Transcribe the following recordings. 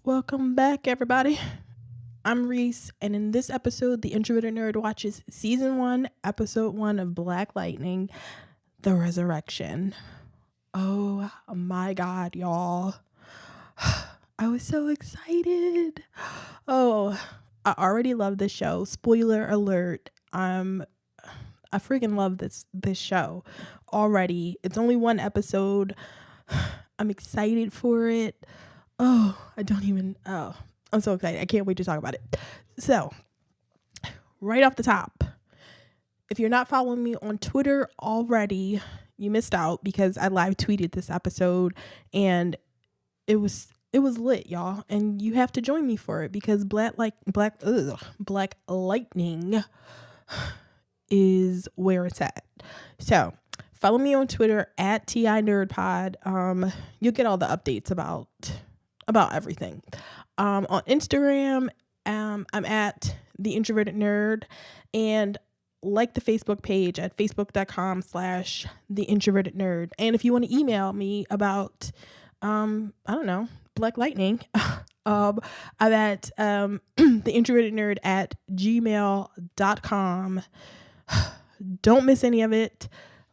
Welcome back, everybody. I'm Reese, and in this episode, the Introverted Nerd watches Season 1, Episode 1 of Black Lightning, The Ressurection. Oh my God, y'all. I was so excited. Oh, I already love this show. Spoiler alert. I freaking love this show already. It's only one episode. I'm excited for it. I'm so excited. I can't wait to talk about it. So, right off the top, if you're not following me on Twitter already, you missed out because I live tweeted this episode and it was lit, y'all. And you have to join me for it because Black Lightning is where it's at. So, follow me on Twitter at TINerdPod. You'll get all the updates about everything. On Instagram, I'm at The Introverted Nerd, and like the Facebook page at facebook.com/The Introverted Nerd. And if you want to email me about, Black Lightning, I'm at theintrovertednerd@gmail.com. Don't miss any of it.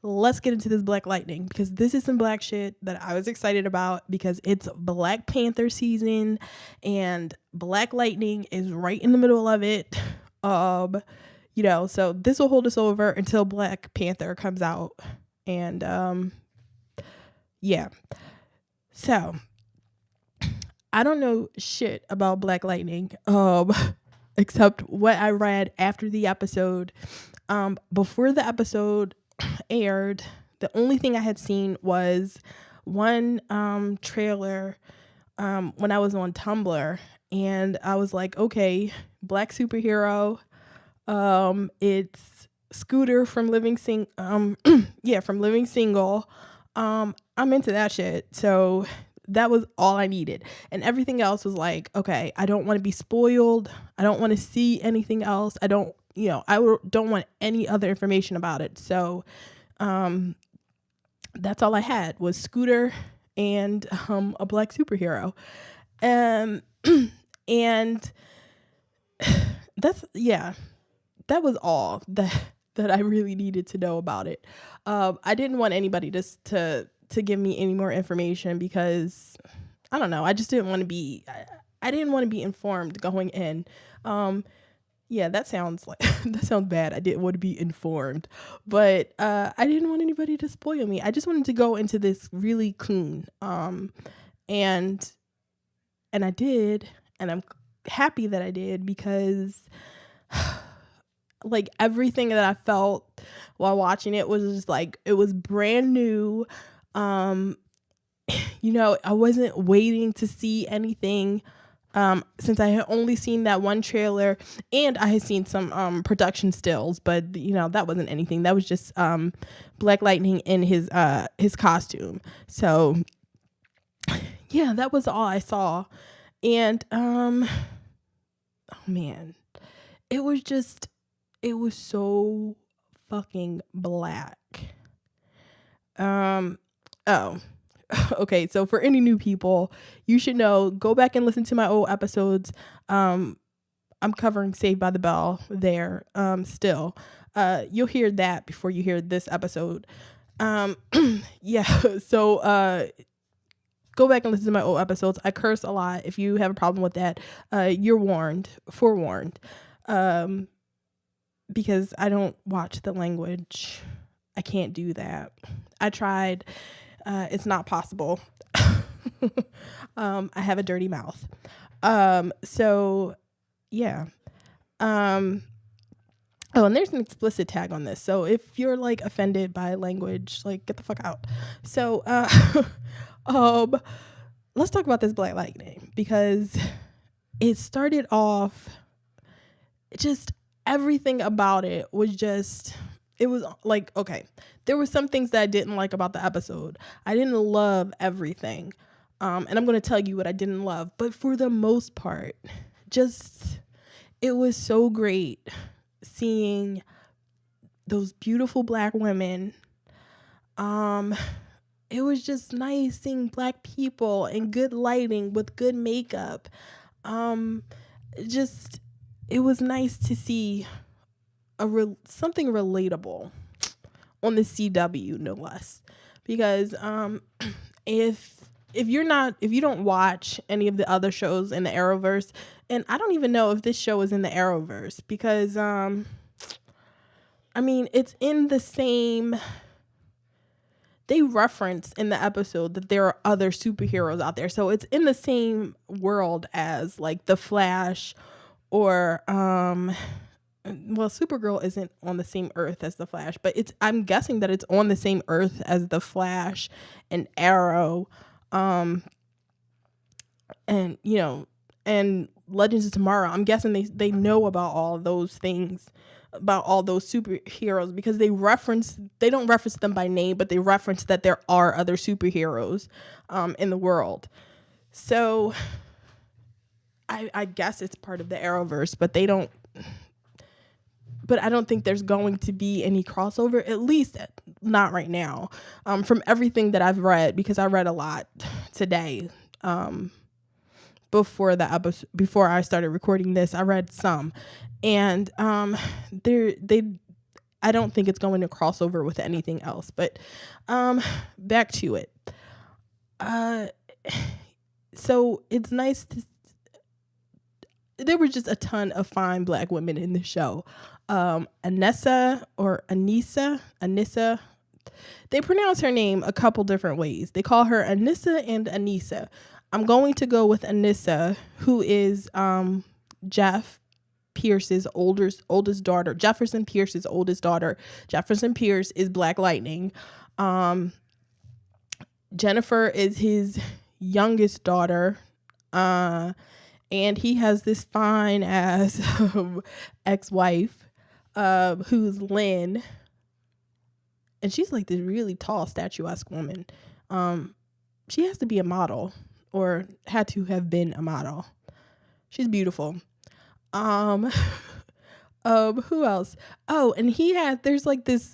Let's get into this Black Lightning because this is some black shit that I was excited about because it's Black Panther season and Black Lightning is right in the middle of it. So this will hold us over until Black Panther comes out. And So I don't know shit about Black Lightning except what I read after the episode. Before the episode aired, the only thing I had seen was one trailer when I was on Tumblr, and I was like, okay, black superhero, it's Scooter from Living Single. I'm into that shit. So that was all I needed, and everything else was like, okay, I don't want to be spoiled, I don't want to see anything else, I don't want any other information about it. So that's all I had was Scooter and a black superhero. And that was all that I really needed to know about it. I didn't want anybody to give me any more information because I don't know. I just didn't want to be. I didn't want to be informed going in. That sounds bad. I didn't want to be informed, but I didn't want anybody to spoil me. I just wanted to go into this really clean. And I did, and I'm happy that I did because like everything that I felt while watching it was just like, it was brand new. I wasn't waiting to see anything since I had only seen that one trailer and I had seen some production stills, but that wasn't anything. That was just Black Lightning in his costume. So yeah, that was all I saw. And oh man, it was so fucking black. Okay, so for any new people, you should know, go back and listen to my old episodes. I'm covering Saved by the Bell there still. You'll hear that before you hear this episode. So go back and listen to my old episodes. I curse a lot. If you have a problem with that, you're forewarned. Because I don't watch the language. I can't do that. I tried. It's not possible. I have a dirty mouth. So yeah. Oh, and there's an explicit tag on this. So if you're like offended by language, like get the fuck out. So, let's talk about this Black Lightning because it started off just everything about it was just it was like, okay, there were some things that I didn't like about the episode. I didn't love everything. And I'm going to tell you what I didn't love. But for the most part, just, it was so great seeing those beautiful Black women. It was just nice seeing Black people in good lighting with good makeup. Just, it was nice to see something relatable on the CW, no less, because if you don't watch any of the other shows in the Arrowverse, and I don't even know if this show is in the Arrowverse, because I mean, it's in the same. They reference in the episode that there are other superheroes out there, so it's in the same world as like the Flash, or well, Supergirl isn't on the same Earth as the Flash, but I'm guessing that it's on the same Earth as the Flash and Arrow, and and Legends of Tomorrow. I'm guessing they know about all those things, about all those superheroes, because they don't reference them by name, but they reference that there are other superheroes in the world. So I guess it's part of the Arrowverse, but I don't think there's going to be any crossover, at least not right now, from everything that I've read, because I read a lot today. Before I started recording this, I read some, and I don't think it's going to cross over with anything else. But back to it. So it's nice there were just a ton of fine Black women in the show. Anissa, they pronounce her name a couple different ways. They call her Anissa and Anissa. I'm going to go with Anissa, who is Jeff Pierce's oldest daughter. Jefferson Pierce's oldest daughter. Jefferson Pierce is Black Lightning. Jennifer is his youngest daughter. And he has this fine ass ex-wife, who's Lynn. And she's like this really tall, statuesque woman. She has to be a model, or had to have been a model. She's beautiful. Who else? Oh, and he has this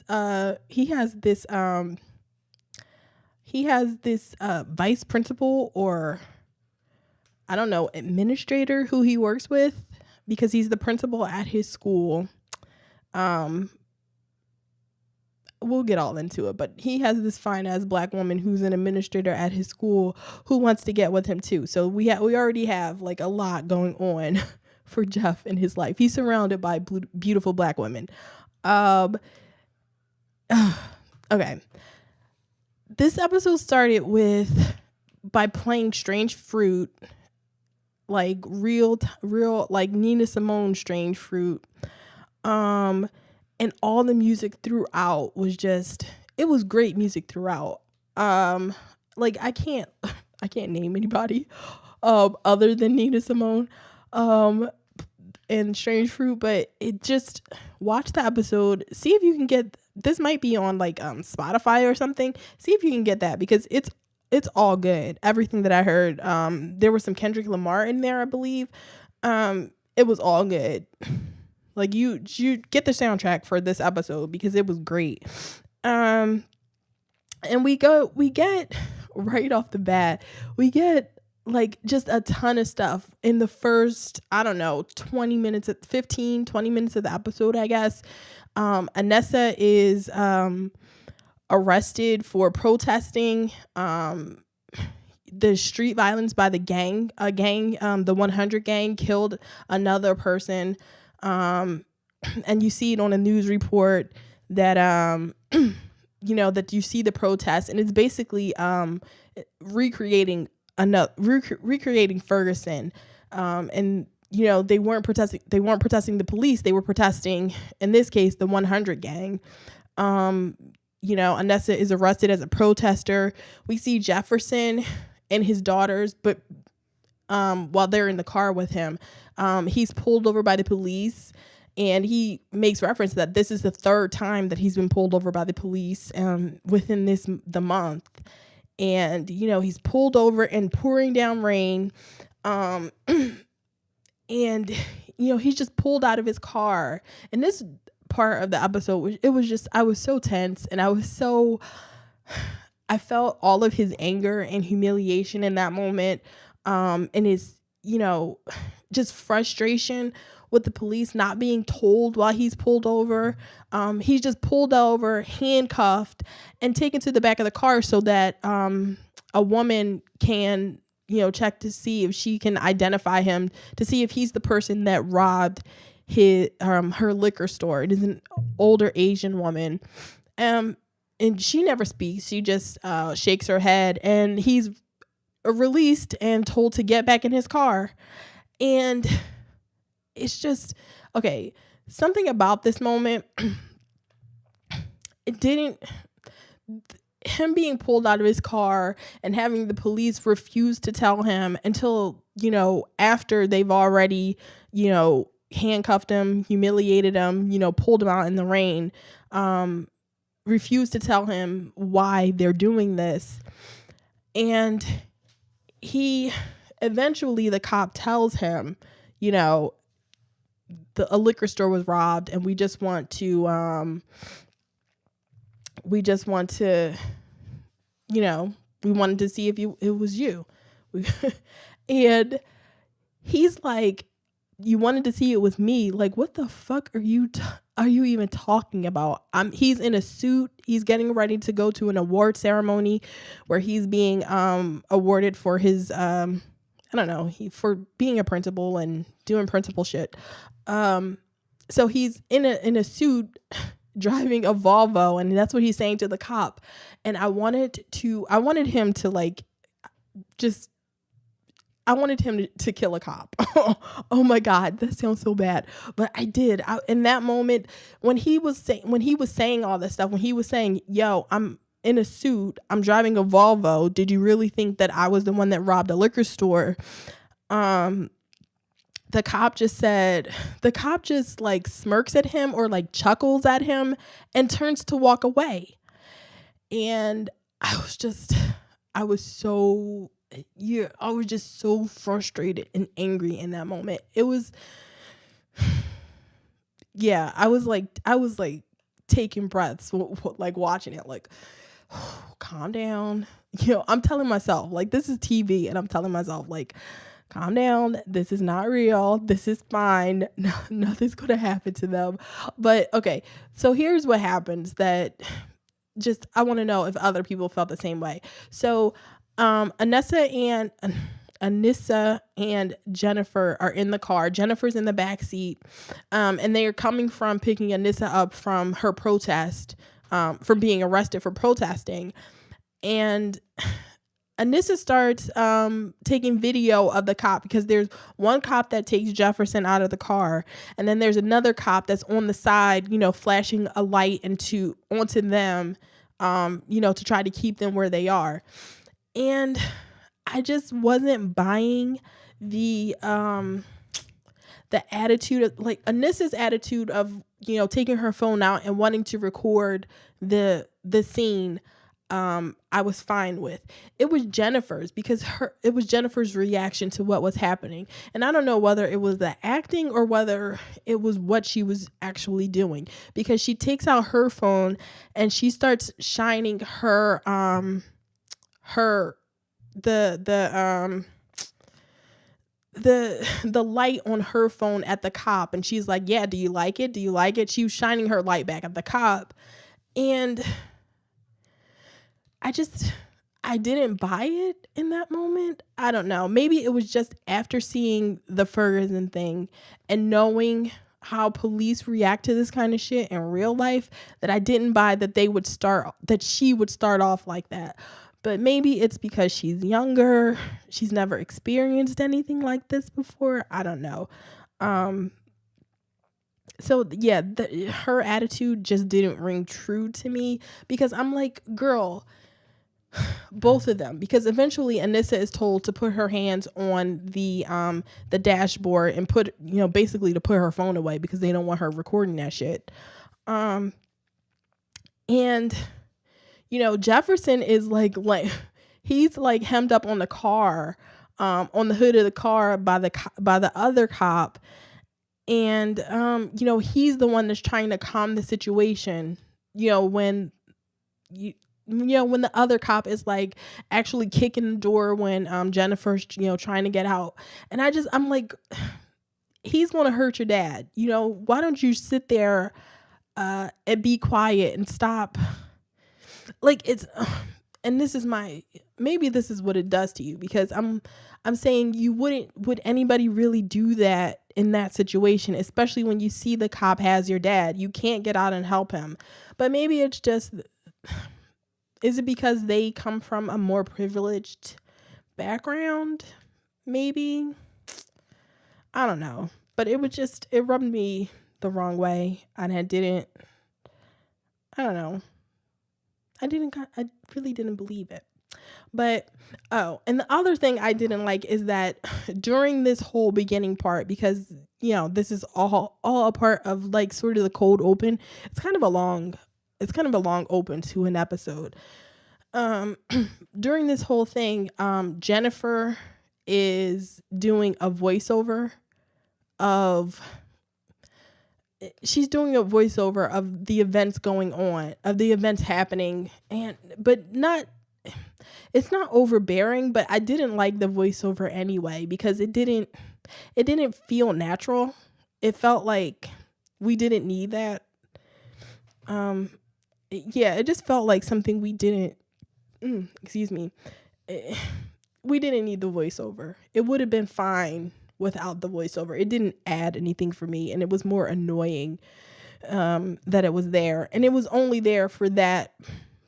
vice principal, or I don't know, administrator, who he works with, because he's the principal at his school. We'll get all into it, but he has this fine ass Black woman who's an administrator at his school who wants to get with him too. So we already have like a lot going on for Jeff in his life. He's surrounded by beautiful Black women. Okay. This episode started by playing Strange Fruit, like real like Nina Simone Strange Fruit. And all the music throughout was it was great music throughout. Like I can't name anybody other than Nina Simone and Strange Fruit, but watch the episode, see if you can get, this might be on like Spotify or something, see if you can get that, because it's all good. Everything that I heard, there was some Kendrick Lamar in there, I believe. It was all good. Like you get the soundtrack for this episode because it was great. And we get right off the bat, we get like just a ton of stuff in the first, I don't know, 20 minutes of the episode, I guess. Anissa is arrested for protesting the street violence by the gang. The 100 gang killed another person. And you see it on a news report that that you see the protest, and it's basically recreating Ferguson. And they weren't protesting the police, they were protesting, in this case, the 100 gang. Anissa is arrested as a protester. We see Jefferson and his daughters, but while they're in the car with him, he's pulled over by the police, And he makes reference that this is the third time that he's been pulled over by the police within the month. And, he's pulled over in pouring down rain. And, he's just pulled out of his car. And this part of the episode, I was so tense, and I felt all of his anger and humiliation in that moment. And his, just frustration with the police not being told why he's pulled over. He's just pulled over, handcuffed, and taken to the back of the car so that a woman can, check to see if she can identify him, to see if he's the person that robbed her liquor store. It is an older Asian woman. And she never speaks. She just shakes her head, and he's released and told to get back in his car. And it's just, okay, something about this moment, him being pulled out of his car and having the police refuse to tell him until, after they've already, handcuffed him, humiliated him, pulled him out in the rain, refused to tell him why they're doing this. And the cop tells him, a liquor store was robbed, and we wanted to see if it was you. And he's like, you wanted to see it was me? Like, what the fuck are you even talking about? He's in a suit. He's getting ready to go to an award ceremony where he's being awarded for his for being a principal and doing principal shit. So he's in a suit driving a Volvo, and that's what he's saying to the cop. And I wanted him to kill a cop. Oh my God, that sounds so bad. But I did. In that moment, when he was saying all this stuff, when he was saying, yo, I'm in a suit, I'm driving a Volvo, did you really think that I was the one that robbed a liquor store? The cop just like smirks at him, or like chuckles at him, and turns to walk away. And I was just so frustrated and angry in that moment. It was, yeah, I was like taking breaths, like watching it, like, oh, calm down. I'm telling myself, like, this is TV, and I'm telling myself, like, calm down. This is not real. This is fine. No, nothing's going to happen to them. But okay, so here's what happens that I want to know if other people felt the same way. So Anissa and Jennifer are in the car. Jennifer's in the back seat, and they are coming from picking Anissa up from her protest, from being arrested for protesting. And Anissa starts taking video of the cop, because there's one cop that takes Jefferson out of the car, and then there's another cop that's on the side, flashing a light onto them, to try to keep them where they are. And I just wasn't buying the attitude of, like, Anissa's attitude of, taking her phone out and wanting to record the scene. I was fine with. It was Jennifer's, because it was Jennifer's reaction to what was happening. And I don't know whether it was the acting or whether it was what she was actually doing, because she takes out her phone and she starts shining the light on her phone at the cop, and she's like, yeah, do you like it? Do you like it? She was shining her light back at the cop. And I didn't buy it in that moment. I don't know. Maybe it was just after seeing the Ferguson thing and knowing how police react to this kind of shit in real life, that I didn't buy that she would start off like that. But maybe it's because she's younger. She's never experienced anything like this before. I don't know. So yeah, her attitude just didn't ring true to me, because I'm like, girl, both of them, because eventually Anissa is told to put her hands on the dashboard and put, basically to put her phone away because they don't want her recording that shit. And Jefferson is like he's like hemmed up on the car, on the hood of the car by the other cop, and he's the one that's trying to calm the situation. When when the other cop is like actually kicking the door when Jennifer's trying to get out, and I'm like, he's gonna hurt your dad. Why don't you sit there and be quiet and stop? Like, it's and maybe this is what it does to you, because I'm saying would anybody really do that in that situation, especially when you see the cop has your dad? You can't get out and help him. But maybe it's just, is it because they come from a more privileged background? Maybe. I don't know. But it rubbed me the wrong way, and I don't know. I really didn't believe it. But, and the other thing I didn't like is that during this whole beginning part, because, this is all a part of like sort of the cold open. It's kind of a long open to an episode. During this whole thing, Jennifer is doing a voiceover of the events going on, of the events happening, it's not overbearing, but I didn't like the voiceover anyway, because it didn't feel natural. It felt like we didn't need that. It just felt like something we didn't, we didn't need the voiceover. It would have been fine without the voiceover. It didn't add anything for me, and it was more annoying that it was there, and it was only there for that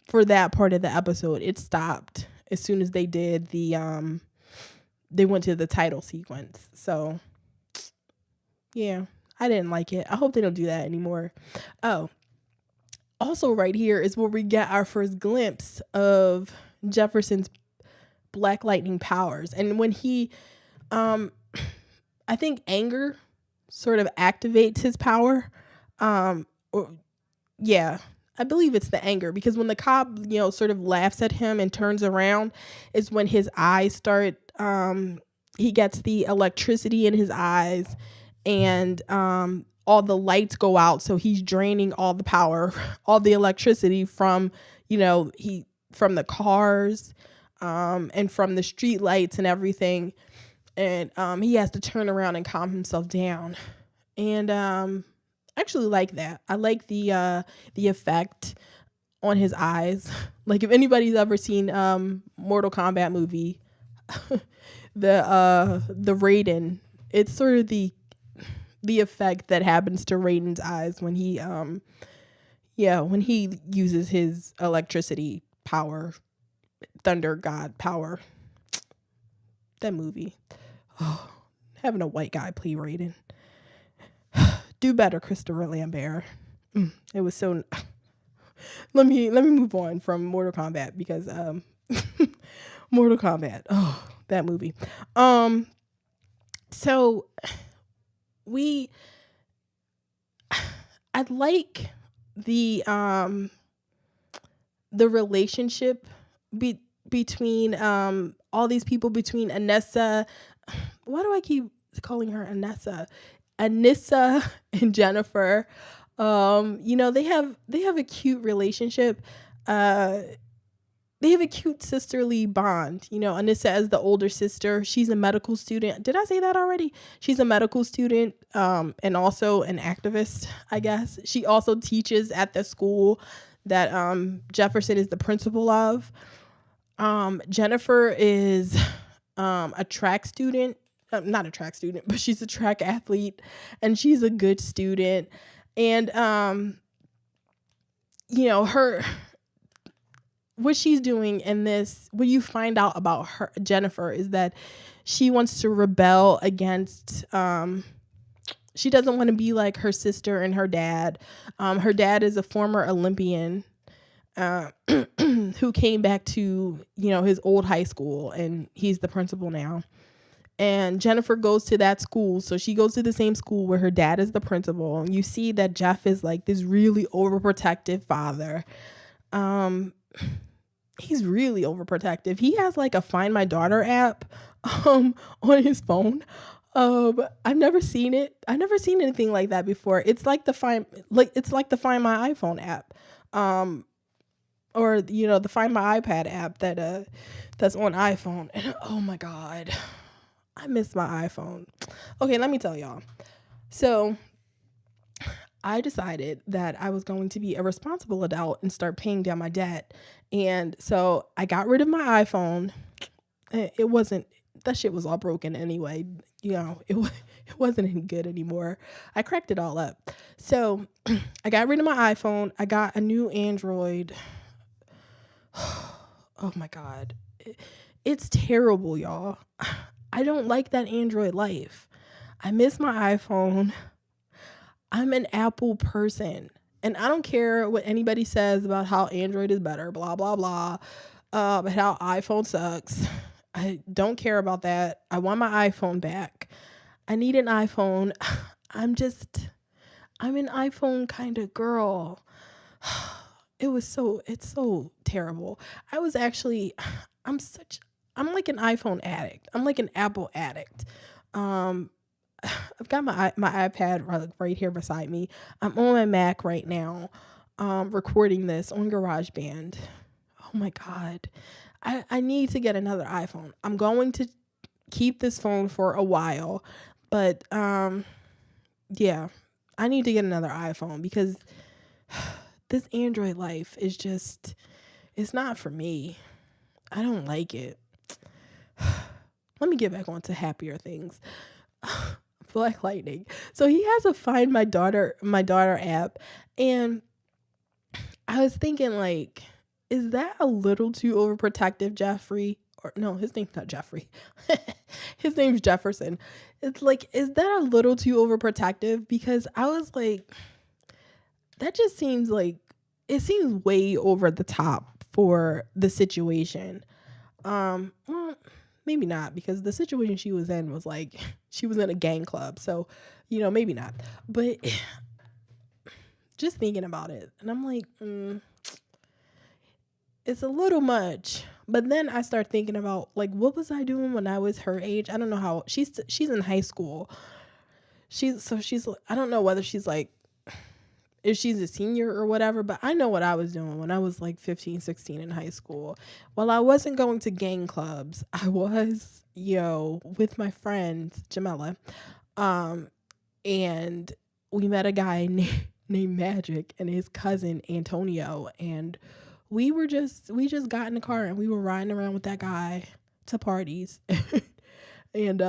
part of the episode. It stopped as soon as they did they went to the title sequence. So yeah, I didn't like it. I hope they don't do that anymore. Oh, also right here is where we get our first glimpse of Jefferson's Black Lightning powers, and when he I think anger sort of activates his power. I believe it's the anger, because when the cop, sort of laughs at him and turns around is when his eyes start, he gets the electricity in his eyes, and all the lights go out. So he's draining all the power, all the electricity from the cars, and from the street lights and everything. And he has to turn around and calm himself down. And I actually like that. I like the effect on his eyes. Like, if anybody's ever seen Mortal Kombat movie, the Raiden, it's sort of the effect that happens to Raiden's eyes when he uses his electricity power, thunder god power. That movie. Oh, having a white guy play Raiden. Do better, Christopher Lambert. It was so. Let me move on from Mortal Kombat, because Mortal Kombat. Oh, that movie. So I like the relationship between all these people, between Anissa. Why do I keep calling her Anissa? Anissa and Jennifer. They have a cute relationship. They have a cute sisterly bond. Anissa as the older sister. She's a medical student. Did I say that already? She's a medical student, and also an activist, I guess. She also teaches at the school that Jefferson is the principal of. Jennifer is a track student. Not a track student, but she's a track athlete, and she's a good student. And what she's doing in this, what you find out about Jennifer, is that she wants to rebel against, she doesn't want to be like her sister and her dad. Her dad is a former Olympian. who came back to, his old high school, and he's the principal now. And Jennifer goes to that school. So she goes to the same school where her dad is the principal. And you see that Jeff is like this really overprotective father. He's really overprotective. He has like a Find My Daughter app on his phone. I've never seen it. I've never seen anything like that before. It's like the Find My iPhone app. Or the Find My iPad app that's on iPhone. And oh my God, I miss my iPhone. Okay, let me tell y'all. So I decided that I was going to be a responsible adult and start paying down my debt. And so I got rid of my iPhone. That shit was all broken anyway. It wasn't any good anymore. I cracked it all up. So I got rid of my iPhone. I got a new Android. Oh my God. It's terrible, y'all. I don't like that Android life. I miss my iPhone. I'm an Apple person, and I don't care what anybody says about how Android is better, blah, blah, blah, how iPhone sucks. I don't care about that. I want my iPhone back. I need an iPhone. I'm an iPhone kind of girl. It's so terrible. I'm like an iPhone addict. I'm like an Apple addict. I've got my iPad right here beside me. I'm on my Mac right now, recording this on GarageBand. Oh my God. I need to get another iPhone. I'm going to keep this phone for a while, but yeah, I need to get another iPhone because this Android life is it's not for me. I don't like it. Let me get back on to happier things. Black Lightning. So he has a Find My Daughter app, and I was thinking, like, is that a little too overprotective, Jeffrey? Or no, his name's not Jeffrey. His name's Jefferson. It's like, is that a little too overprotective? Because I was like, that just seems like it seems way over the top for the situation. Well, maybe not, because the situation she was in was like she was in a gang club, so maybe not. But just thinking about it, and I'm like, it's a little much. But then I start thinking about, like, what was I doing when I was her age? I don't know how she's in high school. She's I don't know whether she's like, if she's a senior or whatever, but I know what I was doing when I was like 15, 16 in high school. Well, I wasn't going to gang clubs. I was, with my friend Jamela. And we met a guy named Magic and his cousin Antonio, and we just got in the car and we were riding around with that guy to parties. And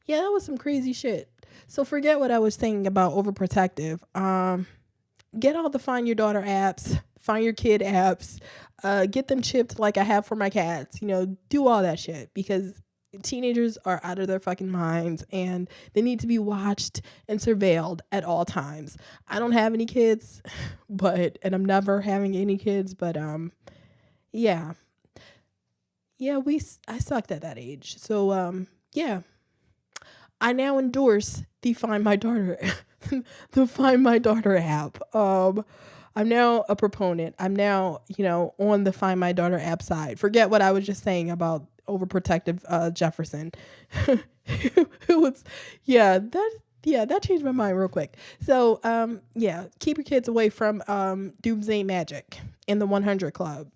yeah, that was some crazy shit. So forget what I was saying about overprotective. Get all the Find Your Daughter apps, Find Your Kid apps, get them chipped like I have for my cats. Do all that shit, because teenagers are out of their fucking minds and they need to be watched and surveilled at all times. I don't have any kids, and I'm never having any kids, but yeah, I sucked at that age. So yeah. I now endorse the Find My Daughter, the Find My Daughter app. I'm now a proponent. I'm now, on the Find My Daughter app side. Forget what I was just saying about overprotective Jefferson. Who was, that changed my mind real quick. So, keep your kids away from Doomsday Magic in the 100 Club.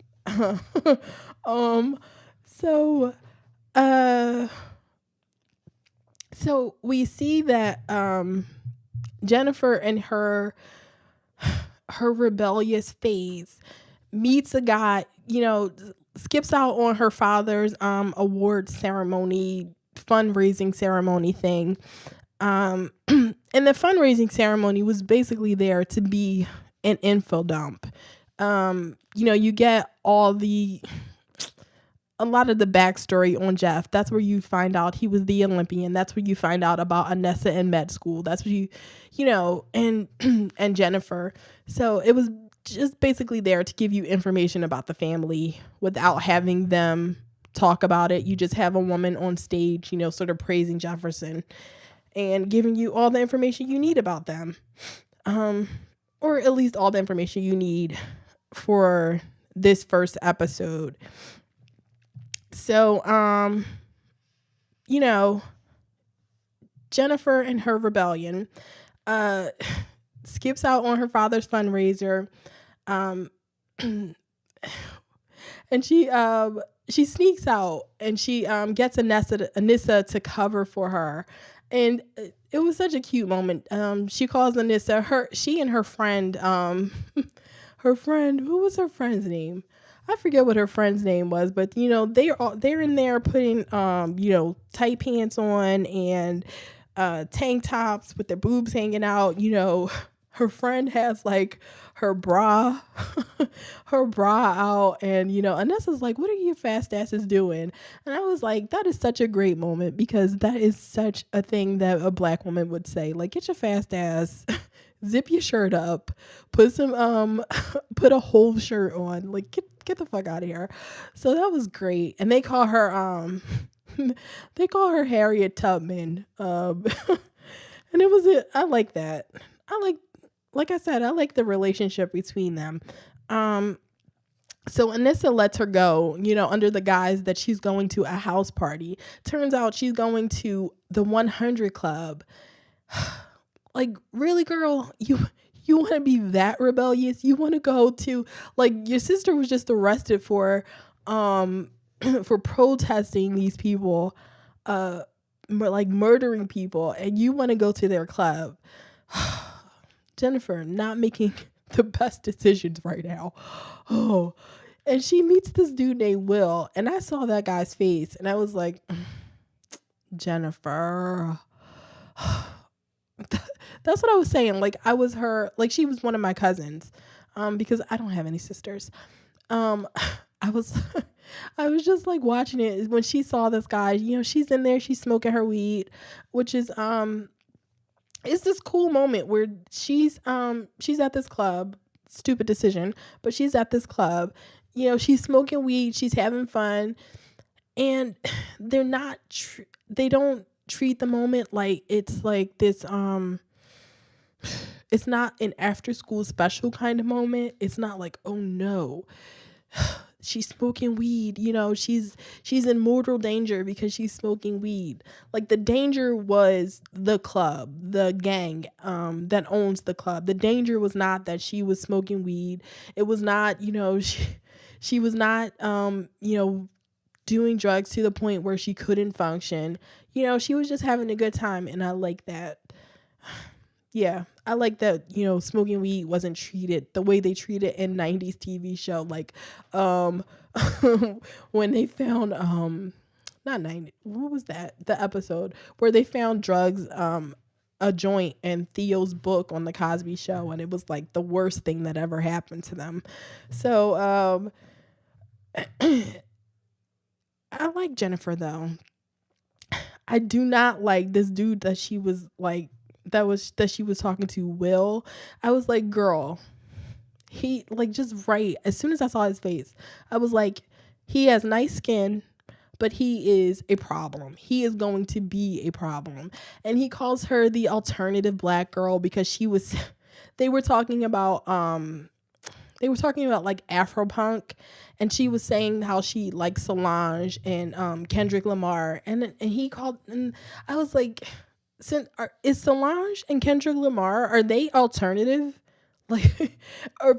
So we see that Jennifer in her rebellious phase meets a guy, skips out on her father's award ceremony, fundraising ceremony thing. And the fundraising ceremony was basically there to be an info dump. You get a lot of the backstory on Jeff. That's where you find out he was the Olympian. That's where you find out about Anessa in med school. That's where and Jennifer. So it was just basically there to give you information about the family without having them talk about it. You just have a woman on stage, sort of praising Jefferson and giving you all the information you need about them. Or at least all the information you need for this first episode. So, Jennifer and her rebellion, skips out on her father's fundraiser, and she sneaks out and she gets Anissa to cover for her, and it was such a cute moment. She calls Anissa she and her friend, her friend, who was her friend's name? I forget what her friend's name was, but they're in there putting tight pants on and tank tops with their boobs hanging out. Her friend has like her bra out, and Anissa's like, what are you fast asses doing? And I was like, that is such a great moment, because that is such a thing that a black woman would say, like, get your fast ass, zip your shirt up, put a whole shirt on, like get the fuck out of here. So that was great. And they call her Harriet Tubman, and it was I like that. Like I said, I like the relationship between them. So Anissa lets her go, under the guise that she's going to a house party. Turns out she's going to the 100 Club. Like, really, girl? You want to be that rebellious? You want to go to, like, your sister was just arrested for protesting these people, like murdering people, and you want to go to their club. Jennifer, not making the best decisions right now. Oh, and she meets this dude named Will, and I saw that guy's face, and I was like, Jennifer. That's what I was saying. Like, I was she was one of my cousins, because I don't have any sisters. I was just like watching it when she saw this guy. She's in there, she's smoking her weed, which is it's this cool moment where she's at this club. Stupid decision, but she's at this club. She's smoking weed, she's having fun, and they don't treat the moment like it's like this. It's not an after school special kind of moment. It's not like, oh no, she's smoking weed. She's in mortal danger because she's smoking weed. Like, the danger was the club, the gang that owns the club. The danger was not that she was smoking weed. It was not, she was not, doing drugs to the point where she couldn't function. She was just having a good time, and I like that. Yeah, I like that, smoking weed wasn't treated the way they treat it in 90s TV show. Like, when they found, not 90, what was that? The episode where they found drugs, a joint in Theo's book on the Cosby Show, and it was like the worst thing that ever happened to them. So, I like Jennifer, though. I do not like this dude that she was like, that she was talking to, Will. I was like, girl, he, like, just right. As soon as I saw his face, I was like, he has nice skin, but he is a problem. He is going to be a problem. And he calls her the alternative black girl because they were talking about like Afropunk, and she was saying how she liked Solange and Kendrick Lamar, and he called, and I was like, is Solange and Kendrick Lamar, are they alternative? Like, or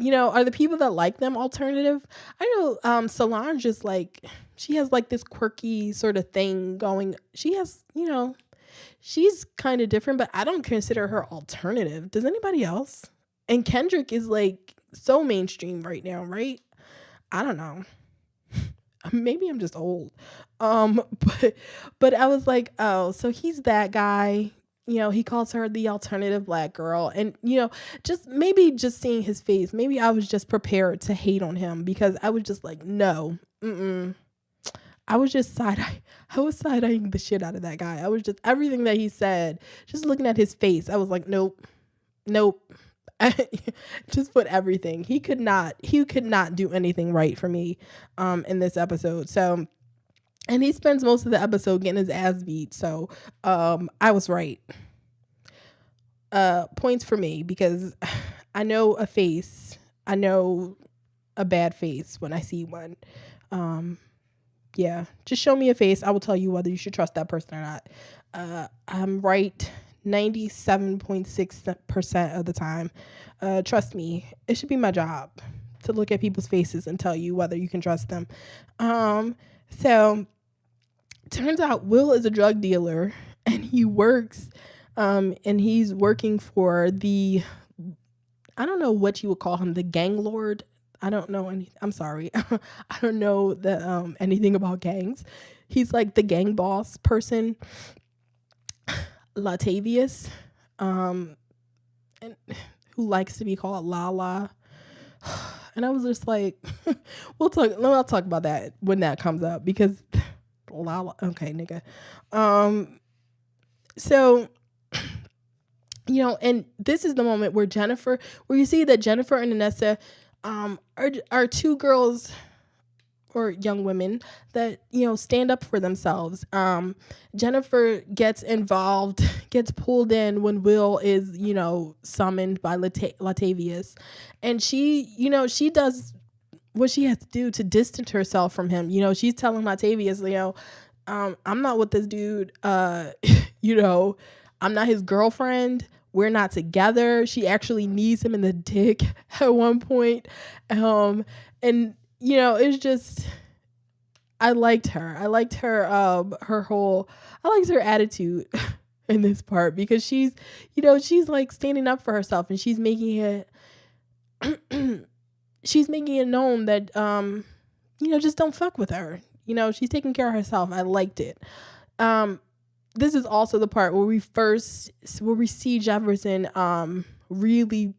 are the people that like them alternative? I know Solange is like, she has like this quirky sort of thing going. She has, she's kind of different, but I don't consider her alternative. Does anybody else? And Kendrick is like so mainstream right now, right? I don't know. Maybe I'm just old. But I was like, oh, so he's that guy. He calls her the alternative black girl. And, just seeing his face, maybe I was just prepared to hate on him, because I was just like, no, I was just side-eyeing the shit out of that guy. I was just, everything that he said, just looking at his face, I was like, nope. Just put everything. He could not do anything right for me in this episode. So, and he spends most of the episode getting his ass beat. So I was right. Points for me, because I know a face. I know a bad face when I see one. Yeah, just show me a face. I will tell you whether you should trust that person or not. I'm right 97.6% of the time. Trust me, it should be my job to look at people's faces and tell you whether you can trust them. So turns out Will is a drug dealer, and he works, and he's working for the, I don't know what you would call him, the gang lord. I don't know anything. I'm sorry. I don't know anything about gangs. He's like the gang boss person, Latavius, and who likes to be called Lala. And I was just like, I'll talk about that when that comes up, because Lala, okay, nigga. So, and this is the moment where you see that Jennifer and Anessa are two girls or young women that, stand up for themselves. Jennifer gets involved, gets pulled in when Will is, summoned by Latavius. And she does what she has to do to distance herself from him. She's telling Latavius, I'm not with this dude. I'm not his girlfriend. We're not together. She actually knees him in the dick at one point. And it's just, I liked her. I liked her, I liked her attitude in this part, because she's like standing up for herself, and she's making it, known that, just don't fuck with her. She's taking care of herself. I liked it. This is also the part where we see Jefferson really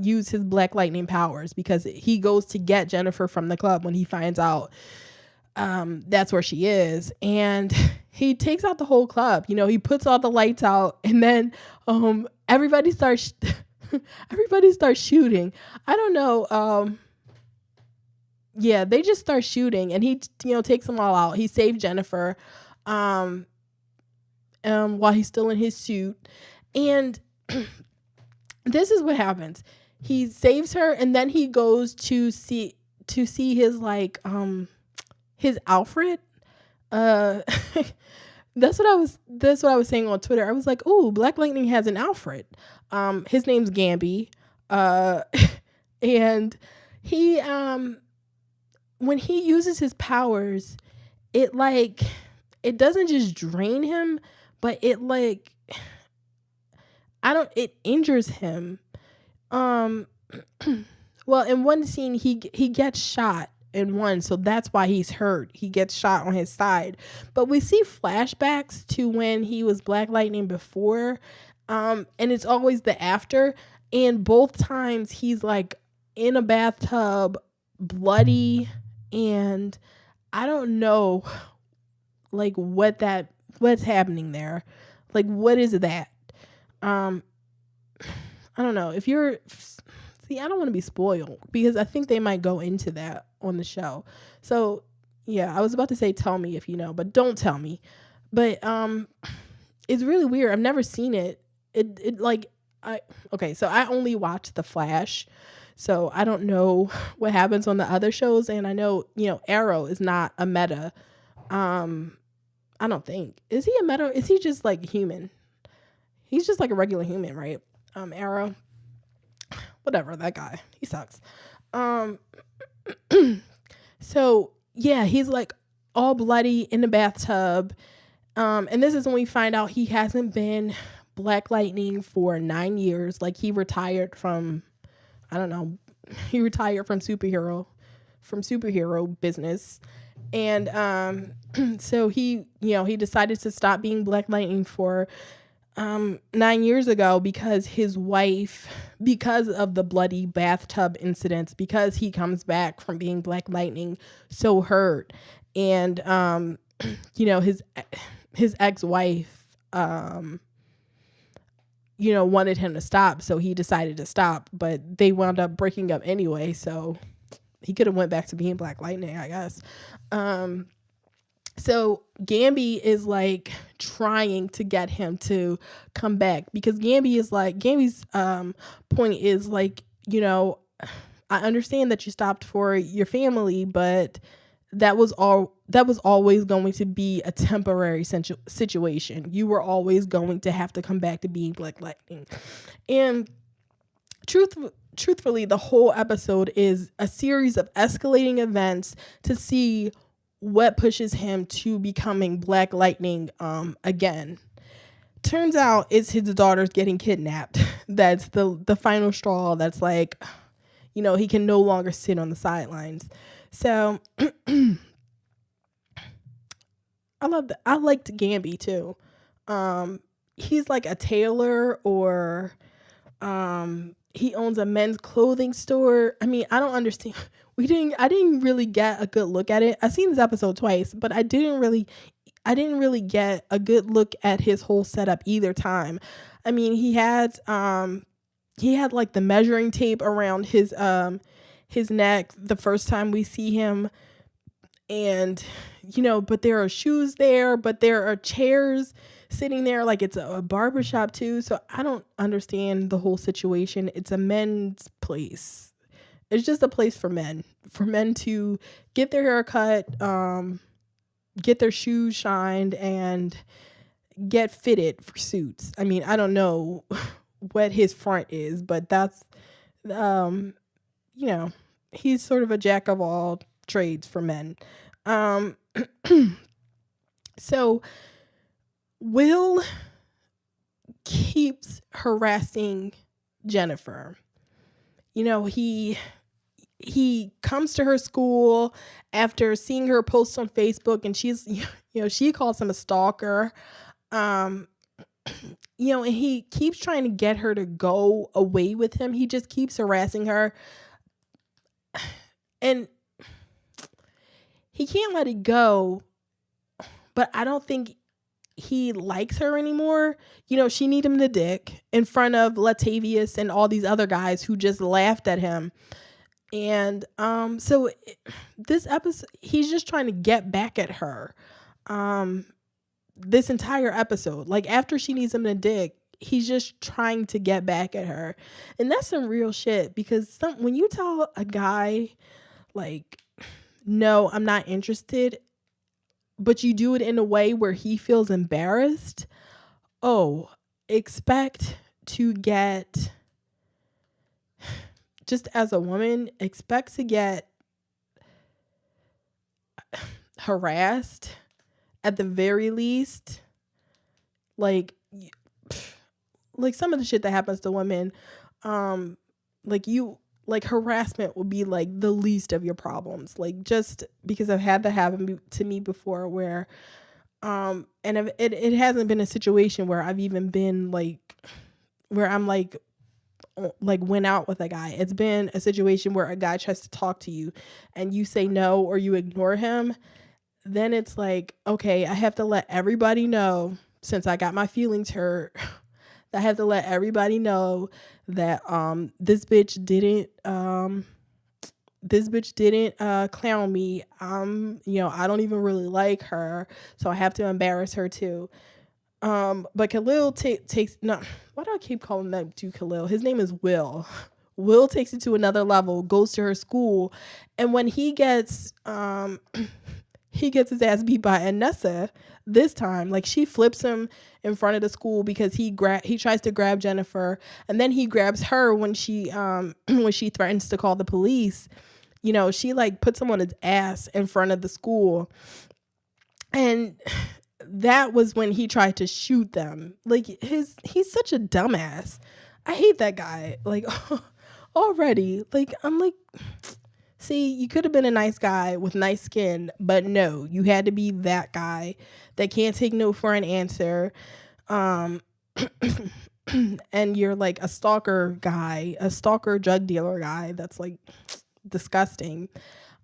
use his Black Lightning powers, because he goes to get Jennifer from the club when he finds out that's where she is, and he takes out the whole club. He puts all the lights out, and then everybody starts shooting. I don't know. Yeah, they just start shooting, and he takes them all out. He saved Jennifer while he's still in his suit, and this is what happens. He saves her, and then he goes to see his his Alfred. That's what I was saying on Twitter. I was like, "Ooh, Black Lightning has an Alfred. His name's Gamby." And he when he uses his powers, it doesn't just drain him, but it injures him. Well, in one scene he gets shot in one, so that's why he's hurt. He gets shot on his side. But we see flashbacks to when he was Black Lightning before, and it's always the after, and both times he's in a bathtub, bloody, and I don't know what's happening there. What is that? I don't know. I don't want to be spoiled, because I think they might go into that on the show. So yeah, I was about to say, tell me if you know, but don't tell me. But it's really weird. I've never seen it. So I only watch The Flash, so I don't know what happens on the other shows. And I know, Arrow is not a meta. I don't think. Is he a meta? Is he just human? He's just a regular human, right? Arrow. Whatever, that guy. He sucks. So yeah, he's all bloody in the bathtub. And this is when we find out he hasn't been Black Lightning for 9 years. He retired from, I don't know, he retired from superhero business. And so he decided to stop being Black Lightning for 9 years ago, because his wife, because of the bloody bathtub incidents, because he comes back from being Black Lightning so hurt, and his ex-wife wanted him to stop, so he decided to stop, but they wound up breaking up anyway, so he could have went back to being Black Lightning, I guess. So Gambi is like trying to get him to come back, because Gambi's point is like, I understand that you stopped for your family, but that was always going to be a temporary situation. You were always going to have to come back to being Black Lightning. And truthfully, the whole episode is a series of escalating events to see what pushes him to becoming Black Lightning again. Turns out it's his daughter's getting kidnapped. That's the final straw. That's like, he can no longer sit on the sidelines. So I liked Gambi too. He's like a tailor, or he owns a men's clothing store. I mean, I don't understand. I didn't really get a good look at it. I've seen this episode twice, but I didn't really get a good look at his whole setup either time. I mean, he had like the measuring tape around his neck the first time we see him, and but there are shoes there, but there are chairs sitting there like it's a barbershop too. So I don't understand the whole situation. It's a men's place. It's just a place for men to get their hair cut, get their shoes shined, and get fitted for suits. I mean, I don't know what his front is, but that's, he's sort of a jack of all trades for men. So Will keeps harassing Jennifer. He comes to her school after seeing her post on Facebook, and she calls him a stalker. And he keeps trying to get her to go away with him. He just keeps harassing her, and he can't let it go. But I don't think he likes her anymore. She need him to dick in front of Latavius and all these other guys who just laughed at him. And so this episode, he's just trying to get back at her. This entire episode, like after she needs him to dick, he's just trying to get back at her. And that's some real shit, because when you tell a guy like, no, I'm not interested, but you do it in a way where he feels embarrassed, expect to get, just as a woman, expect to get harassed at the very least. Like some of the shit that happens to women, harassment would be like the least of your problems. Like, just because I've had that happen to me before, where and it hasn't been a situation where I've even been where I'm went out with a guy. It's been a situation where a guy tries to talk to you and you say no or you ignore him. Then it's like, okay, I have to let everybody know, since I got my feelings hurt, I have to let everybody know that this bitch didn't clown me. I don't even really like her, so I have to embarrass her too. But Khalil takes, no, why do I keep calling that dude Khalil? His name is Will. Will takes it to another level, goes to her school, and when he gets his ass beat by Anessa this time. Like, she flips him in front of the school because he tries to grab Jennifer, and then he grabs her when she threatens to call the police. She puts him on his ass in front of the school, and that was when he tried to shoot them. He's such a dumbass. I hate that guy. Already. I'm like, see, you could have been a nice guy with nice skin, but no, you had to be that guy that can't take no for an answer. And you're like a stalker guy, a stalker drug dealer guy. That's disgusting.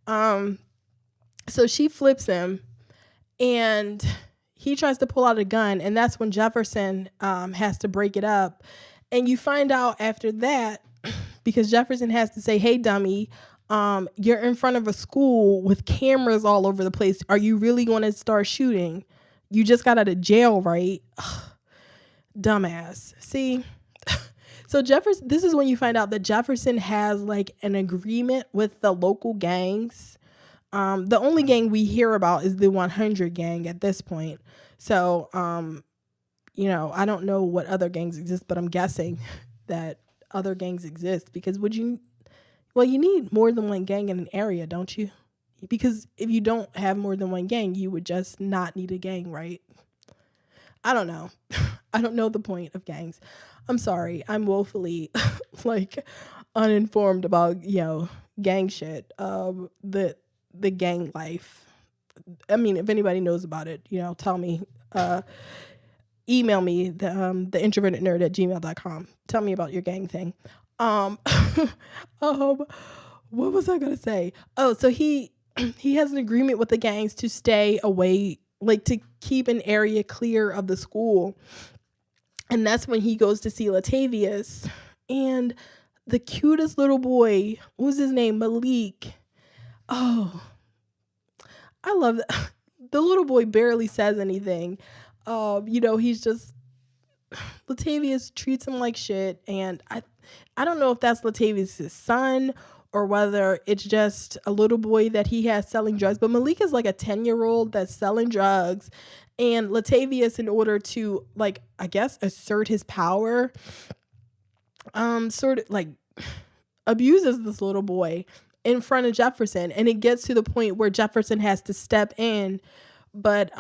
So she flips him, and he tries to pull out a gun, and that's when Jefferson has to break it up. And you find out after that, because Jefferson has to say, hey, dummy, you're in front of a school with cameras all over the place. Are you really going to start shooting? You just got out of jail, right? Ugh, dumbass. See? So Jefferson, this is when you find out that Jefferson has like an agreement with the local gangs. The only gang we hear about is the 100 gang at this point. So, I don't know what other gangs exist, but I'm guessing that other gangs exist because you need more than one gang in an area, don't you? Because if you don't have more than one gang, you would just not need a gang, right? I don't know. I don't know the point of gangs. I'm sorry. I'm woefully uninformed about, gang shit. The gang life. I mean, if anybody knows about it, tell me. Email me the introvertednerd@gmail.com. Tell me about your gang thing. What was I gonna say? Oh, so he has an agreement with the gangs to stay away, to keep an area clear of the school. And that's when he goes to see Latavius. And the cutest little boy, what was his name? Malik. Oh, I love that. The little boy barely says anything. He's just, Latavius treats him like shit. And I don't know if that's Latavius' son or whether it's just a little boy that he has selling drugs. But Malik is like a 10-year-old that's selling drugs. And Latavius, in order to, I guess, assert his power, sort of abuses this little boy in front of Jefferson. And it gets to the point where Jefferson has to step in. But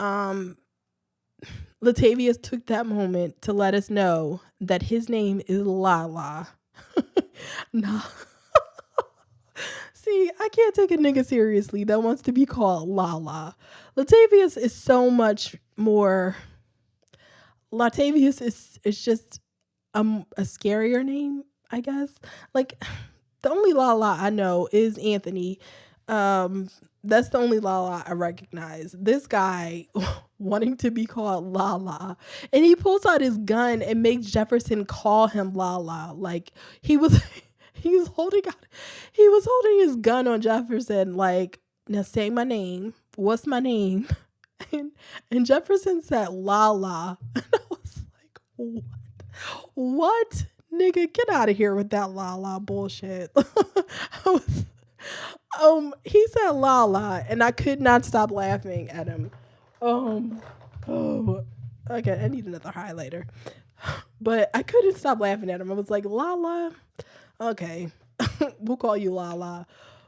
Latavius took that moment to let us know that his name is Lala. Nah. See, I can't take a nigga seriously that wants to be called Lala. Latavius is so much more. Latavius is just a scarier name, I guess. The only Lala I know is Anthony. That's the only Lala I recognize. This guy wanting to be called Lala. And he pulls out his gun and makes Jefferson call him Lala. He was holding his gun on Jefferson, now say my name. What's my name? And Jefferson said Lala. And I was like, what? What? Nigga, get out of here with that Lala bullshit. He said Lala, and I could not stop laughing at him. Okay, I need another highlighter. But I couldn't stop laughing at him. I was like, Lala? Okay, we'll call you Lala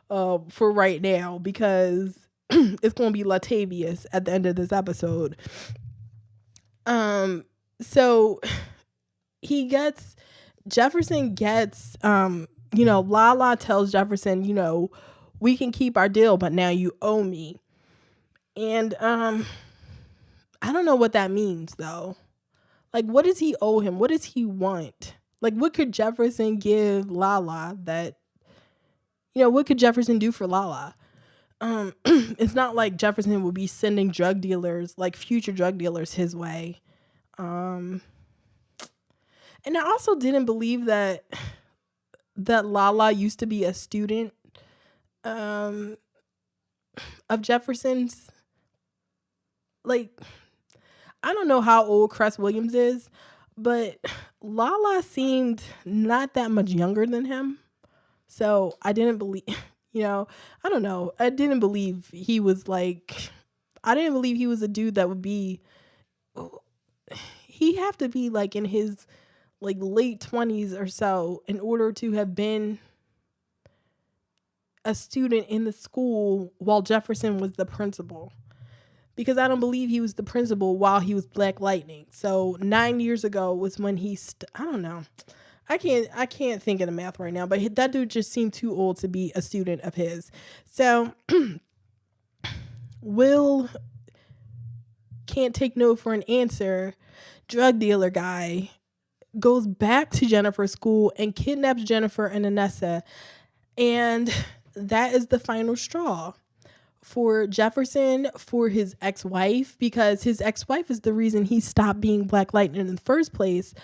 for right now because it's going to be Latavius at the end of this episode. So Jefferson gets, Lala tells Jefferson, we can keep our deal, but now you owe me. And I don't know what that means, though. What does he owe him? What does he want? What could Jefferson give Lala that, what could Jefferson do for Lala? It's not like Jefferson would be sending drug dealers, future drug dealers, his way. And I also didn't believe that Lala used to be a student of Jefferson's. I don't know how old Cress Williams is, but Lala seemed not that much younger than him. So I didn't believe, I don't know. I didn't believe he was a dude that would be, he'd have to be in his late 20s or so in order to have been a student in the school while Jefferson was the principal. Because I don't believe he was the principal while he was Black Lightning. So 9 years ago was when I don't know. I can't think of the math right now, but that dude just seemed too old to be a student of his. So Will can't take no for an answer. Drug dealer guy goes back to Jennifer's school and kidnaps Jennifer and Anessa. And that is the final straw for Jefferson for his ex-wife, because his ex-wife is the reason he stopped being Black Lightning in the first place.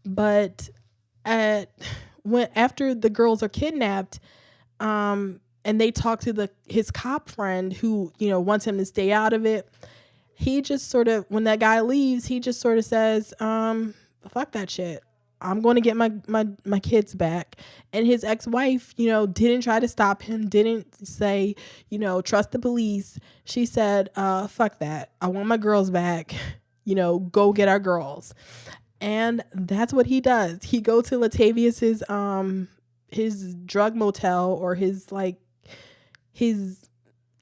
But after the girls are kidnapped, and they talk to his cop friend who, wants him to stay out of it, he just sort of, when that guy leaves, he just sort of says, fuck that shit. I'm going to get my kids back. And his ex-wife, didn't try to stop him, didn't say, trust the police. She said, fuck that. I want my girls back. Go get our girls. And that's what he does. He goes to Latavius's his drug motel, or his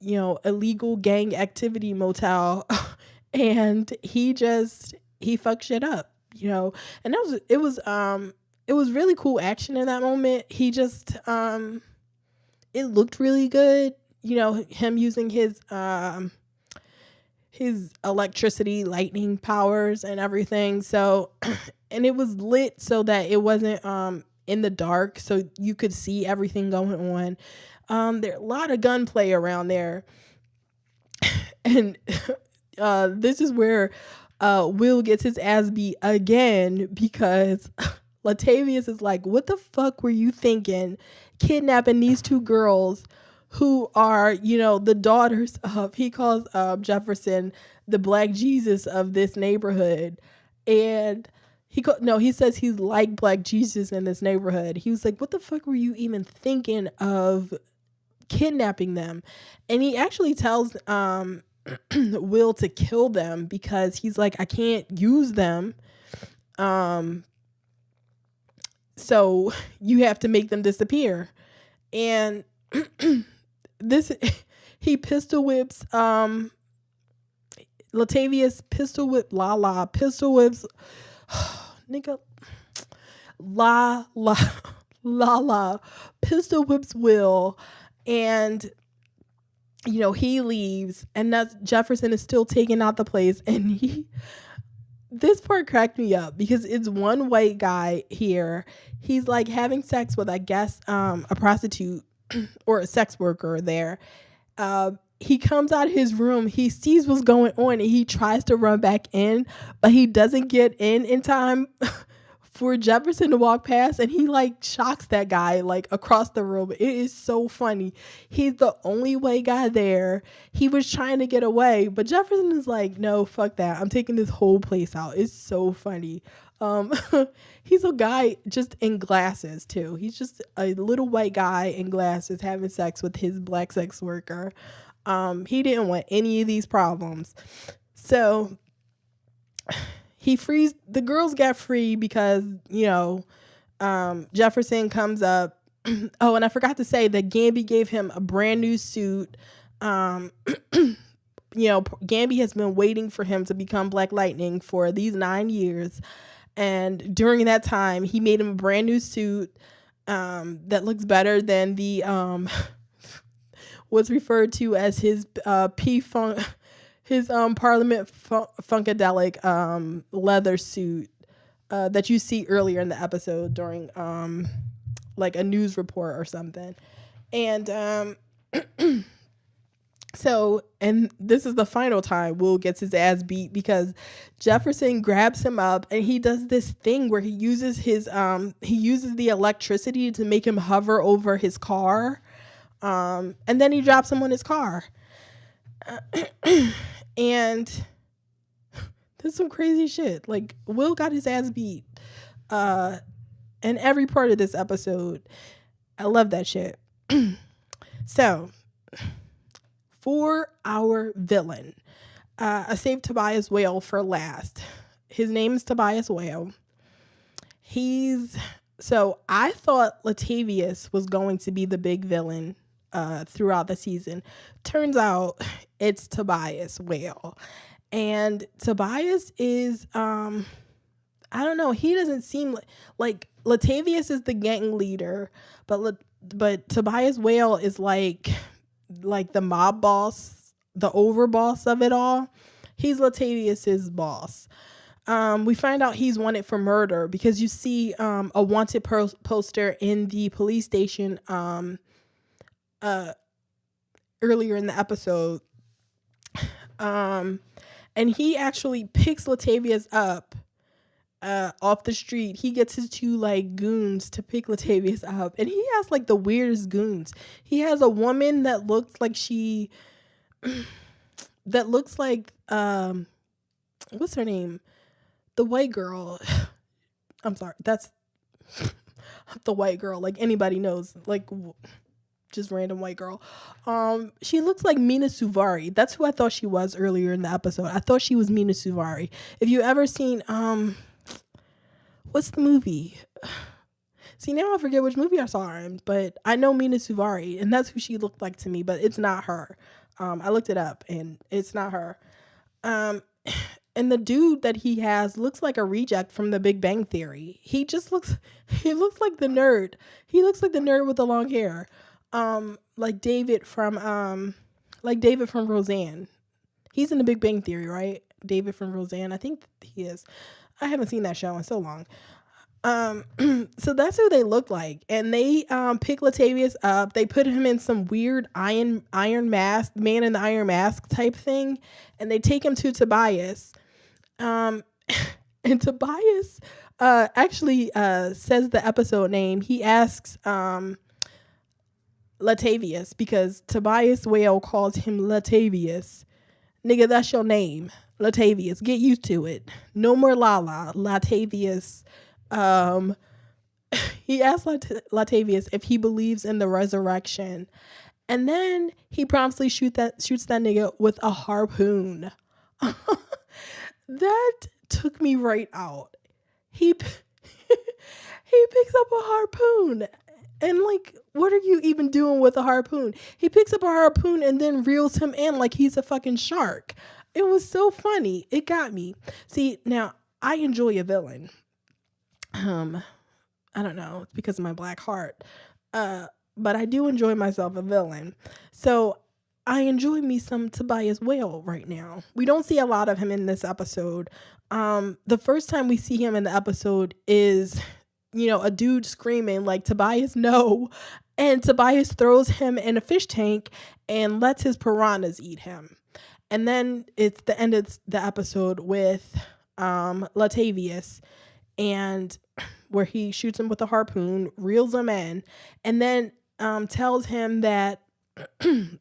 illegal gang activity motel, and he fucks shit up. And it was really cool action in that moment. He just, it looked really good, him using his electricity, lightning powers and everything. So, and it was lit so that it wasn't, in the dark, so you could see everything going on. There a lot of gunplay around there. And, this is where Will gets his ass beat again, because Latavius is like, what the fuck were you thinking, kidnapping these two girls who are, the daughters of, he calls Jefferson the Black Jesus of this neighborhood. And he says he's like Black Jesus in this neighborhood. He was like, what the fuck were you even thinking of kidnapping them? And he actually tells Will to kill them, because he's like, I can't use them, so you have to make them disappear. And he pistol whips Latavius, pistol whips nigga la pistol whips Will, and he leaves, and that's Jefferson is still taking out the place. And this part cracked me up, because it's one white guy here. He's like having sex with, I guess, a prostitute or a sex worker there. He comes out of his room, he sees what's going on, and he tries to run back in, but he doesn't get in time for Jefferson to walk past, and he shocks that guy across the room. It is so funny. He's the only white guy there. He was trying to get away, but Jefferson is like, no, fuck that. I'm taking this whole place out. It's so funny. He's a guy just in glasses too. He's just a little white guy in glasses having sex with his Black sex worker. He didn't want any of these problems. So he frees, the girls got free because, Jefferson comes up. Oh, and I forgot to say that Gamby gave him a brand new suit. Gamby has been waiting for him to become Black Lightning for these 9 years. And during that time, he made him a brand new suit that looks better than the what's referred to as his Parliament Funkadelic leather suit that you see earlier in the episode during a news report or something. And so, and this is the final time Will gets his ass beat, because Jefferson grabs him up and he does this thing where he uses the electricity to make him hover over his car. And then he drops him on his car. And there's some crazy shit. Will got his ass beat in every part of this episode. I love that shit. So, for our villain, I saved Tobias Whale for last. His name is Tobias Whale. So I thought Latavius was going to be the big villain throughout the season. Turns out it's Tobias Whale. And Tobias is, I don't know, he doesn't seem like Latavius is the gang leader, but Tobias Whale is like the mob boss, the overboss of it all. He's Latavius's boss. We find out he's wanted for murder because you see a wanted poster in the police station earlier in the episode. And he actually picks Latavius up off the street. He gets his two like goons to pick Latavius up, and he has like the weirdest goons. He has a woman that looks like what's her name? The white girl. I'm sorry, that's the white girl. Like anybody knows, like just random white girl. She looks like Mina Suvari. That's who I thought she was earlier in the episode. I thought she was Mina Suvari. If you ever seen what's the movie? See, now I forget which movie I saw her in, but I know Mina Suvari, and that's who she looked like to me, but it's not her. I looked it up, and it's not her. And the dude that he has looks like a reject from The Big Bang Theory. He looks like the nerd. He looks like the nerd with the long hair. Like David from Roseanne. He's in The Big Bang Theory, right? David from Roseanne. I think he is. I haven't seen that show in so long. So that's who they look like. And they pick Latavius up. They put him in some weird iron mask, man in the iron mask type thing. And they take him to Tobias. And Tobias actually says the episode name. He asks Latavius because Tobias Whale calls him Latavius. Nigga, that's your name. Latavius. Get used to it. No more Lala. Latavius. He asked Latavius if he believes in the resurrection. And then he promptly shoots that nigga with a harpoon. That took me right out. He picks up a harpoon. And like, what are you even doing with a harpoon? He picks up a harpoon and then reels him in like he's a fucking shark. It was so funny. It got me. See, now I enjoy a villain. I don't know. It's because of my black heart. But I do enjoy myself a villain. So I enjoy me some Tobias Whale right now. We don't see a lot of him in this episode. The first time we see him in the episode is, a dude screaming like, Tobias, no. And Tobias throws him in a fish tank and lets his piranhas eat him. And then it's the end of the episode with Latavius, and where he shoots him with a harpoon, reels him in, and then tells him that the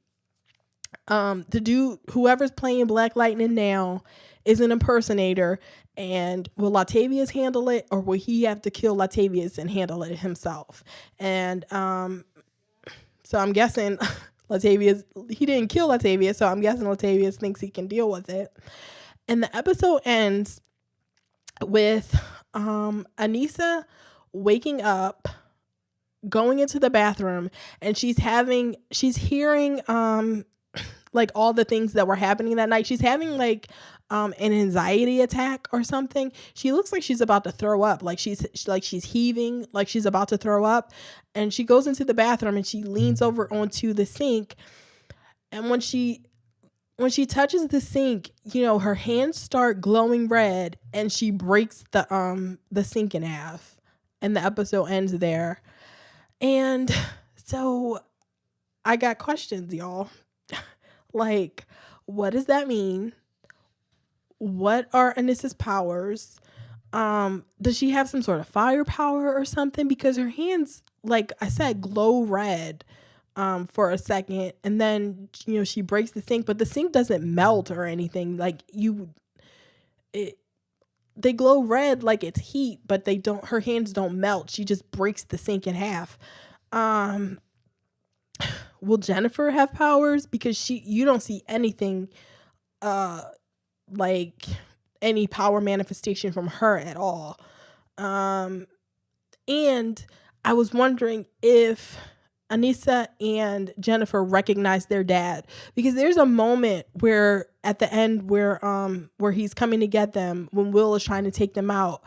dude, whoever's playing Black Lightning now, is an impersonator. And will Latavius handle it, or will he have to kill Latavius and handle it himself? And so I'm guessing Latavius, he didn't kill Latavius, so I'm guessing Latavius thinks he can deal with it. And the episode ends with Anissa waking up, going into the bathroom, and she's hearing like all the things that were happening that night. She's having like an anxiety attack or something. She looks like she's about to throw up, like she's heaving, like she's about to throw up. And she goes into the bathroom and she leans over onto the sink. And when she touches the sink, her hands start glowing red, and she breaks the sink in half. And the episode ends there. And so I got questions, y'all. Like, what does that mean? What are Anissa's powers? Does she have some sort of firepower or something? Because her hands, like I said, glow red for a second, and then she breaks the sink, but the sink doesn't melt or anything. Like they glow red like it's heat, but they don't. Her hands don't melt. She just breaks the sink in half. Will Jennifer have powers? Because you don't see anything like any power manifestation from her at all. And I was wondering if Anissa and Jennifer recognize their dad, because there's a moment where at the end where he's coming to get them, when Will is trying to take them out,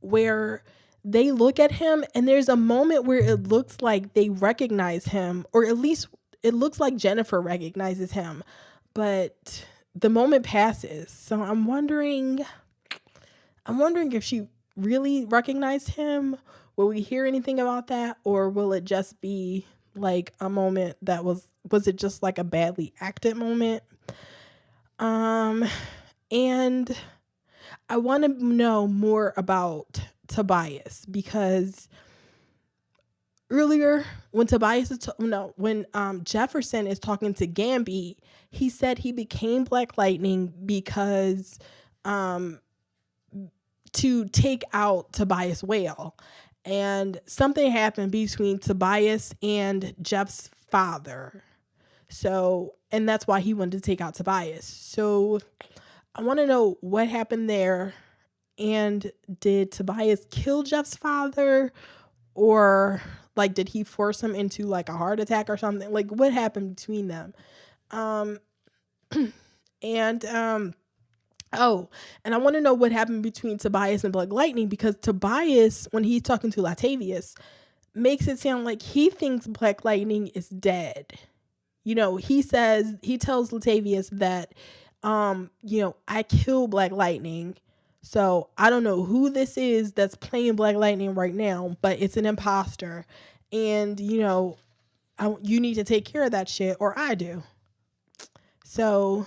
where they look at him, and there's a moment where it looks like they recognize him, or at least it looks like Jennifer recognizes him, but the moment passes. So I'm wondering if she really recognized him. Will we hear anything about that, or will it just be like a moment that was it just like a badly acted moment? And I want to know more about Tobias, because earlier when Jefferson is talking to Gamby, he said he became Black Lightning because to take out Tobias Whale, and something happened between Tobias and Jeff's father. So, and that's why he wanted to take out Tobias. So I want to know what happened there. And did Tobias kill Jeff's father, or like did he force him into like a heart attack or something? Like, what happened between them? And oh, and I want to know what happened between Tobias and Black Lightning, because Tobias, when he's talking to Latavius, makes it sound like he thinks Black Lightning is dead. He tells Latavius that I killed Black Lightning. So I don't know who this is that's playing Black Lightning right now, but it's an imposter. And, you need to take care of that shit, or I do. So,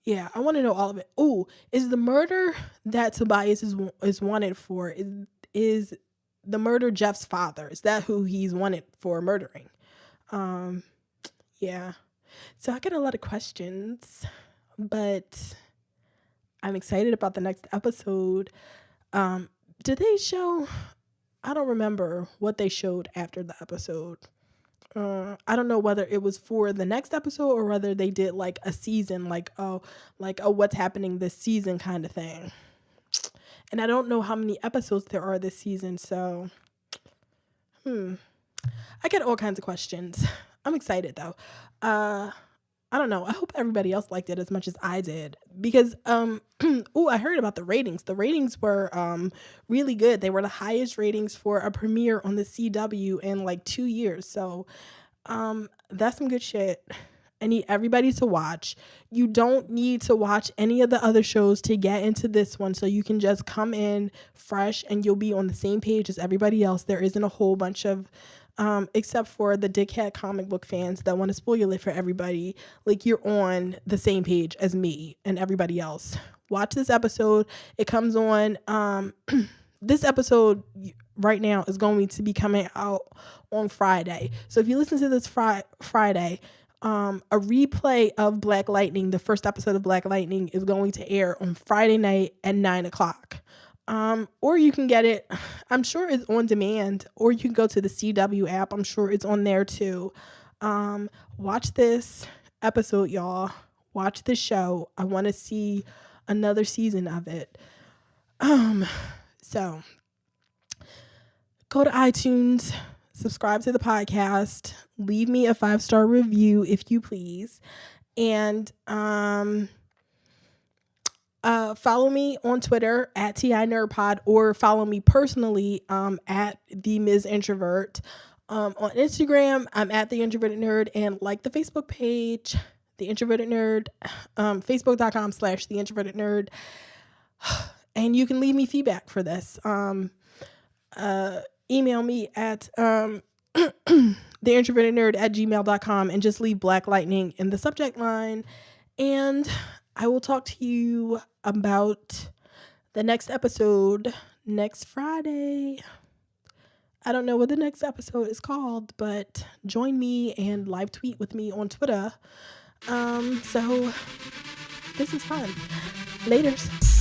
yeah, I want to know all of it. Ooh, is the murder that Tobias is wanted for, is the murder Jeff's father? Is that who he's wanted for murdering? Yeah. So I got a lot of questions, but I'm excited about the next episode. Did they show? I don't remember what they showed after the episode. I don't know whether it was for the next episode or whether they did like a season, like what's happening this season kind of thing. And I don't know how many episodes there are this season, so I get all kinds of questions. I'm excited though. I don't know. I hope everybody else liked it as much as I did, because I heard about the ratings. The ratings were really good. They were the highest ratings for a premiere on the CW in like 2 years. So that's some good shit. I need everybody to watch. You don't need to watch any of the other shows to get into this one, so you can just come in fresh and you'll be on the same page as everybody else. There isn't a whole bunch of except for the dickhead comic book fans that want to spoil it for everybody. Like, you're on the same page as me and everybody else. Watch this episode. It comes on, this episode right now is going to be coming out on Friday. So if you listen to this Friday, a replay of Black Lightning, the first episode of Black Lightning, is going to air on Friday night at 9:00. Or you can get it, I'm sure it's on demand, or you can go to the CW app. I'm sure it's on there too. Watch this episode, y'all. Watch this show. I want to see another season of it. So go to iTunes, subscribe to the podcast, leave me a 5-star review if you please. And, follow me on Twitter at TINerdPod, or follow me personally at the Ms. Introvert. On Instagram, I'm at the Introverted Nerd, and like the Facebook page, The Introverted Nerd, facebook.com/The Introverted Nerd. And you can leave me feedback for this. Email me at theintrovertednerd@gmail.com and just leave Black Lightning in the subject line. And I will talk to you about the next episode next Friday. I don't know what the next episode is called, but join me and live tweet with me on Twitter. So this is fun. Laters.